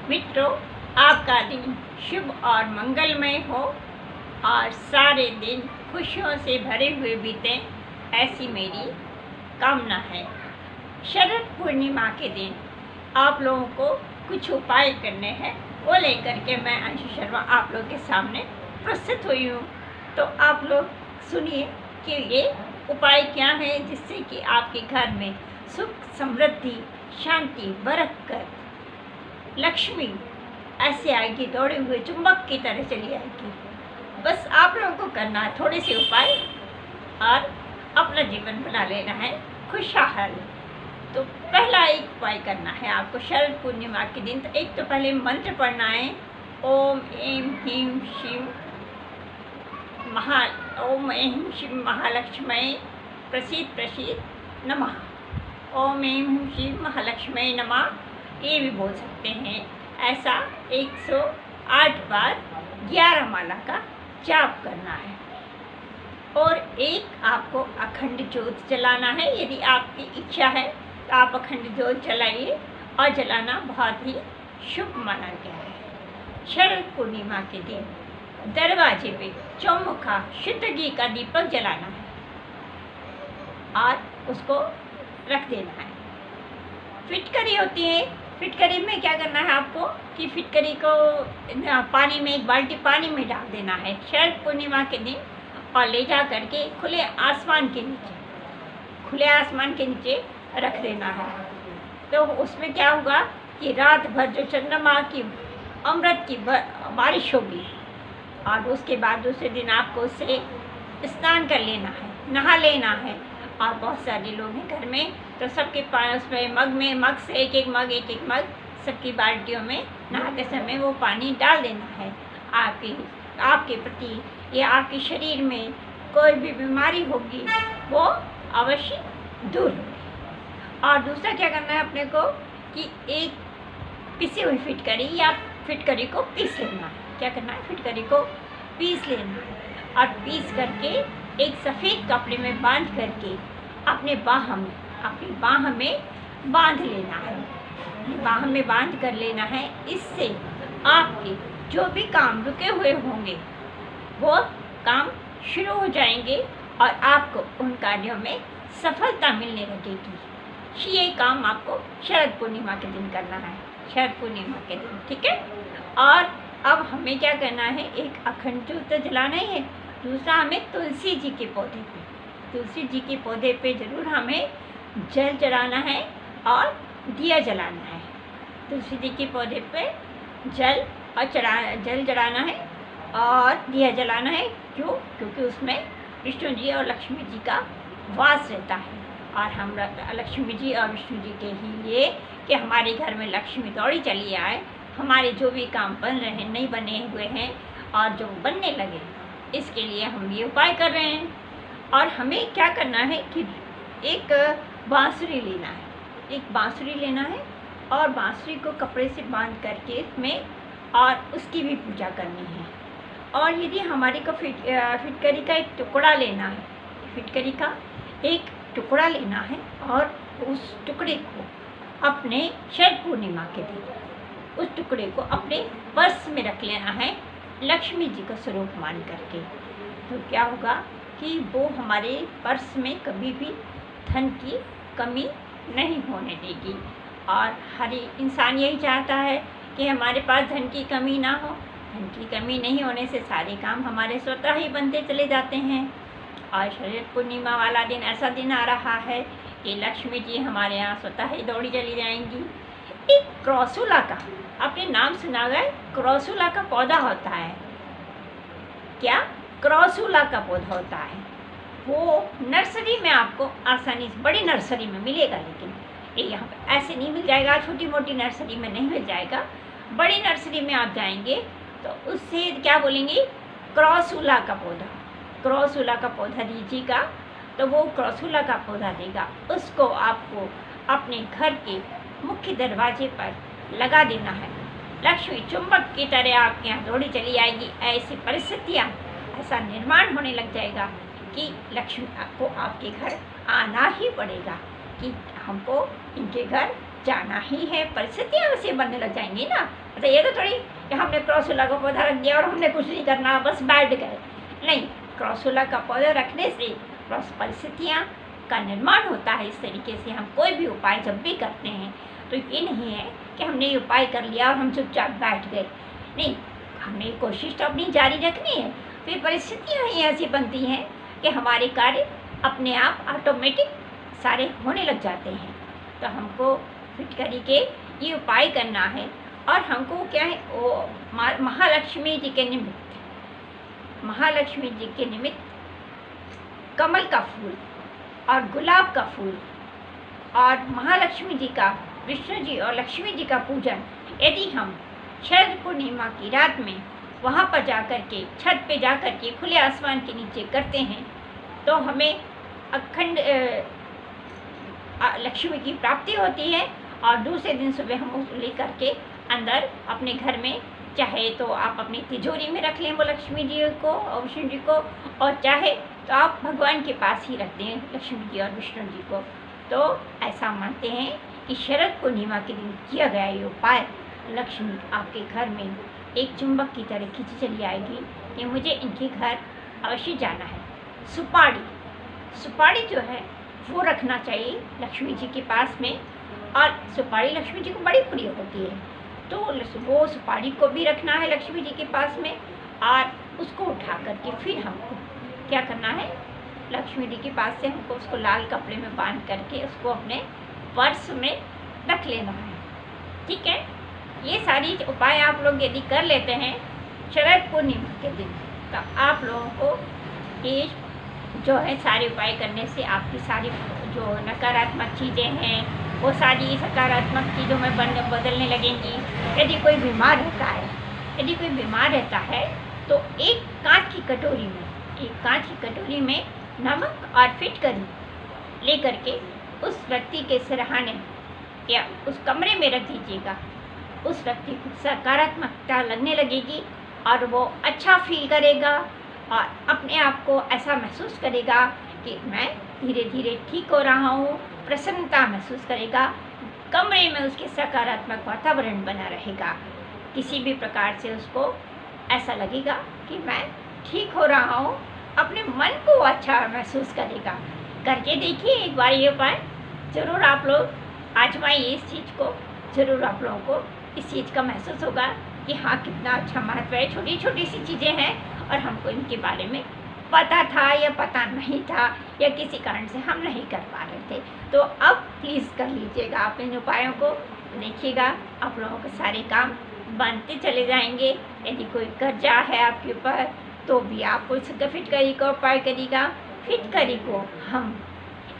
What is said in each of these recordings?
मित्रों, आपका दिन शुभ और मंगलमय हो और सारे दिन खुशियों से भरे हुए बीते, ऐसी मेरी कामना है। शरद पूर्णिमा के दिन आप लोगों को कुछ उपाय करने हैं, वो लेकर के मैं अंशु शर्मा आप लोगों के सामने प्रस्तुत हुई हूँ। तो आप लोग सुनिए कि ये उपाय क्या है, जिससे कि आपके घर में सुख, समृद्धि, शांति बरकत, लक्ष्मी ऐसे आएगी, दौड़े हुए चुंबक की तरह चली आएगी। बस आप लोगों को करना है थोड़े से उपाय और अपना जीवन बना लेना है खुशहाल। तो पहला एक उपाय करना है आपको शरद पूर्णिमा के दिन। तो एक तो पहले मंत्र पढ़ना है, ओम ऐं ह्रीं श्रीं ओम ऐं श्रीं महालक्ष्मी प्रसीद प्रसीद नमः। ओम ऐं ह्रीं श्रीं महालक्ष्मी नमः, ये भी बोल सकते हैं। ऐसा 108 बार 11 माला का जाप करना है। और एक आपको अखंड ज्योत जलाना है। यदि आपकी इच्छा है तो आप अखंड ज्योत जलाइए, और जलाना बहुत ही शुभ माना गया है। शरद पूर्णिमा के दिन दरवाजे पे चौमुखा शुद्ध घी का दीपक जलाना है और उसको रख देना है। फिटकरी होती है, फिटकरी में क्या करना है आपको कि फिटकरी को पानी में, एक बाल्टी पानी में डाल देना है शरद पूर्णिमा के दिन, और ले जा करके खुले आसमान के नीचे रख देना है। तो उसमें क्या होगा कि रात भर जो चंद्रमा की अमृत की बारिश होगी, और उसके बाद दूसरे दिन आपको उससे स्नान कर लेना है, नहा लेना है। और बहुत सारे लोग हैं घर में, तो सबके पास में मग से एक एक मग सबकी बाल्टियों में नहाते समय वो पानी डाल देना है। आपके प्रति या आपके शरीर में कोई भी बीमारी होगी वो अवश्य दूर होगी। और दूसरा क्या करना है अपने को कि एक पिसी हुई फिटकरी या फिटकरी को पीस लेना है। क्या करना है, फिटकरी को पीस लेना है, और पीस करके एक सफ़ेद कपड़े में बांध करके अपनी बाह में बांध लेना है। बाह में बांध कर लेना है। इससे आपके जो भी काम रुके हुए होंगे वो काम शुरू हो जाएंगे, और आपको उन कार्यों में सफलता मिलने लगेगी। ये काम आपको शरद पूर्णिमा के दिन करना है, शरद पूर्णिमा के दिन, ठीक है। और अब हमें क्या करना है, एक अखंड ज्योत जलाना है। दूसरा, हमें तुलसी जी के पौधे पे जरूर हमें जल चढ़ाना है और दिया जलाना है। तुलसी जी के पौधे पे जल चढ़ाना है और दिया जलाना है। क्यों? क्योंकि उसमें विष्णु जी और लक्ष्मी जी का वास रहता है, और हम लक्ष्मी जी और विष्णु जी के ही लिए कि हमारे घर में लक्ष्मी दौड़ी चली आए, हमारे जो भी काम बन रहे हैं, नहीं बने हुए हैं और जो बनने लगे, इसके लिए हम ये उपाय कर रहे हैं। और हमें क्या करना है कि एक बांसुरी लेना है, और बांसुरी को कपड़े से बांध करके इसमें, और उसकी भी पूजा करनी है। और यदि हमारे को फिटकरी का एक टुकड़ा लेना है, फिटकरी का एक टुकड़ा लेना है, और उस टुकड़े को अपने शरद पूर्णिमा के दिन उस टुकड़े को अपने पर्स में रख लेना है, लक्ष्मी जी का स्वरूप मान करके। तो क्या होगा कि वो हमारे पर्स में कभी भी धन की कमी नहीं होने देगी। और हर इंसान यही चाहता है कि हमारे पास धन की कमी ना हो। धन की कमी नहीं होने से सारे काम हमारे स्वतः ही बनते चले जाते हैं। और शरद पूर्णिमा वाला दिन ऐसा दिन आ रहा है कि लक्ष्मी जी हमारे यहाँ स्वतः ही दौड़ी चली जाएंगी। एक क्रॉसूला का, आपने नाम सुना गया, क्रॉसूला का पौधा होता है। क्या? क्रॉसूला का पौधा होता है। वो नर्सरी में आपको आसानी से, बड़ी नर्सरी में मिलेगा, लेकिन ये यहाँ पर ऐसे नहीं मिल जाएगा, छोटी मोटी नर्सरी में नहीं मिल जाएगा। बड़ी नर्सरी में आप जाएंगे तो उससे क्या बोलेंगे, क्रॉसूला का पौधा दीजिएगा, तो वो क्रॉसूला का पौधा देगा। उसको आपको अपने घर के मुख्य दरवाजे पर लगा देना है। लक्ष्मी चुंबक की तरह आपके यहाँ दौड़ी चली आएगी। ऐसी परिस्थितियाँ, ऐसा निर्माण होने लग जाएगा कि लक्ष्मी आपको आपके घर आना ही पड़ेगा, कि हमको इनके घर जाना ही है, परिस्थितियाँ वैसे बनने लग जाएंगी ना। मतलब ये तो थोड़ी कि हमने क्रॉसुला का पौधा रख दिया और हमने कुछ नहीं करना, बस बैठ गए। नहीं, क्रॉसुला का पौधा रखने से परिस्थितियाँ का निर्माण होता है। इस तरीके से हम कोई भी उपाय जब भी करते हैं तो ये नहीं है कि हमने ये उपाय कर लिया और हम चुपचाप बैठ गए। नहीं, हमने कोशिश तो अपनी जारी रखनी है। फिर परिस्थितियाँ ही ऐसी बनती हैं कि हमारे कार्य अपने आप ऑटोमेटिक सारे होने लग जाते हैं। तो हमको फिटकरी के ये उपाय करना है। और हमको क्या है, वो महालक्ष्मी जी के निमित्त, महालक्ष्मी जी के निमित्त कमल का फूल और गुलाब का फूल और महालक्ष्मी जी का, विष्णु जी और लक्ष्मी जी का पूजन यदि हम शरद पूर्णिमा की रात में वहाँ पर जा कर के, छत पे जा कर के, खुले आसमान के नीचे करते हैं तो हमें अखंड लक्ष्मी की प्राप्ति होती है। और दूसरे दिन सुबह हम उस ले करके अंदर अपने घर में, चाहे तो आप अपनी तिजोरी में रख लें वो लक्ष्मी जी को और विष्णु जी को, और चाहे तो आप भगवान के पास ही रख दें लक्ष्मी जी और विष्णु जी को। तो ऐसा मानते हैं कि शरद पूर्णिमा के दिन किया गया ये उपाय, लक्ष्मी आपके घर में एक चुंबक की तरह खींची चली आएगी कि मुझे इनके घर अवश्य जाना है। सुपारी जो है वो रखना चाहिए लक्ष्मी जी के पास में, और सुपारी लक्ष्मी जी को बड़ी प्रिय होती है। तो वो सुपारी को भी रखना है लक्ष्मी जी के पास में, और उसको उठा करके फिर हमको क्या करना है, लक्ष्मी जी के पास से हमको उसको लाल कपड़े में बांध करके उसको अपने पर्स में रख लेना है। ठीक है, ये सारी उपाय आप लोग यदि कर लेते हैं शरद पूर्णिमा के दिन, तो आप लोगों को ये जो है सारे उपाय करने से आपकी सारी जो नकारात्मक चीज़ें हैं वो सारी सकारात्मक चीज़ों में बदलने लगेंगी। यदि कोई बीमार रहता है तो एक कांच की कटोरी में नमक और फिटकरी ले करके उस व्यक्ति के सिरहाने या उस कमरे में रख दीजिएगा। उस व्यक्ति को सकारात्मकता लगने लगेगी और वो अच्छा फील करेगा और अपने आप को ऐसा महसूस करेगा कि मैं धीरे धीरे ठीक हो रहा हूँ, प्रसन्नता महसूस करेगा। कमरे में उसके सकारात्मक वातावरण बना रहेगा। किसी भी प्रकार से उसको ऐसा लगेगा कि मैं ठीक हो रहा हूँ, अपने मन को अच्छा महसूस करेगा। करके देखिए एक बार ये उपाय, ज़रूर आप लोग आजमाइए इस चीज़ को। ज़रूर आप लोगों को इस चीज़ का महसूस होगा कि हाँ कितना अच्छा महत्व है। छोटी छोटी सी चीज़ें हैं और हमको इनके बारे में पता था या पता नहीं था या किसी कारण से हम नहीं कर पा रहे थे। तो अब प्लीज़ कर लीजिएगा आप इन उपायों को, देखिएगा आप लोगों के सारे काम बनते चले जाएंगे। यदि कोई कर्जा है आपके ऊपर तो भी आप उसका फिटकरी का उपाय करिएगा। फिटकरी को हम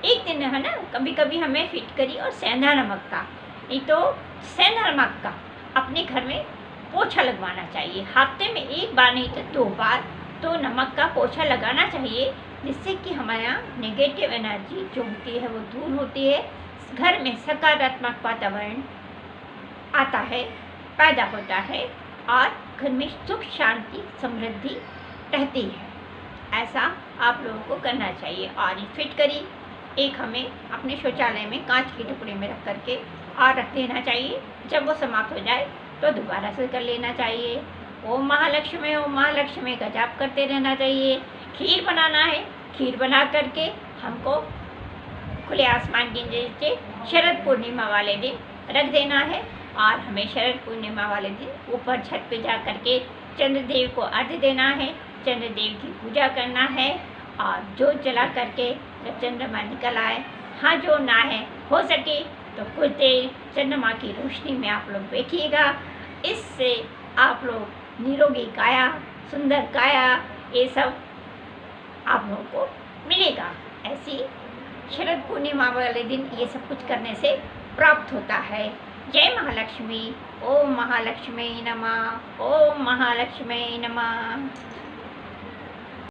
एक दिन है ना, कभी कभी हमें फिटकरी और सेंधा नमक का, नहीं तो सेंधा नमक का अपने घर में पोछा लगवाना चाहिए। हफ्ते में एक बार नहीं तो 2 बार तो नमक का पोछा लगाना चाहिए, जिससे कि हमारे यहाँ नेगेटिव एनर्जी जो होती है वो दूर होती है, घर में सकारात्मक वातावरण आता है, पैदा होता है और घर में सुख शांति समृद्धि रहती है। ऐसा आप लोगों को करना चाहिए। और ये फिटकरी एक हमें अपने शौचालय में कांच के टुकड़े में रख करके और रख देना चाहिए। जब वो समाप्त हो जाए तो दोबारा से कर लेना चाहिए। ओम महालक्ष्मी का जाप करते रहना चाहिए। खीर बनाना है, खीर बना करके हमको खुले आसमान के नीचे शरद पूर्णिमा वाले दिन रख देना है। और हमें शरद पूर्णिमा वाले दिन ऊपर छत पे जा करके चंद्रदेव को अर्घ्य देना है, चंद्रदेव की पूजा करना है। और जोत जला करके जब चंद्रमा निकल आए, हाँ जो ना है हो सके तो कुछ देर चंद्रमा की रोशनी में आप लोग बैठिएगा। इससे आप लोग निरोगी काया, सुंदर काया, ये सब आप लोगों को मिलेगा। ऐसी शरद पूर्णिमा वाले दिन ये सब कुछ करने से प्राप्त होता है। जय महालक्ष्मी। ओम महालक्ष्मी नमः। ओम महालक्ष्मी नमः।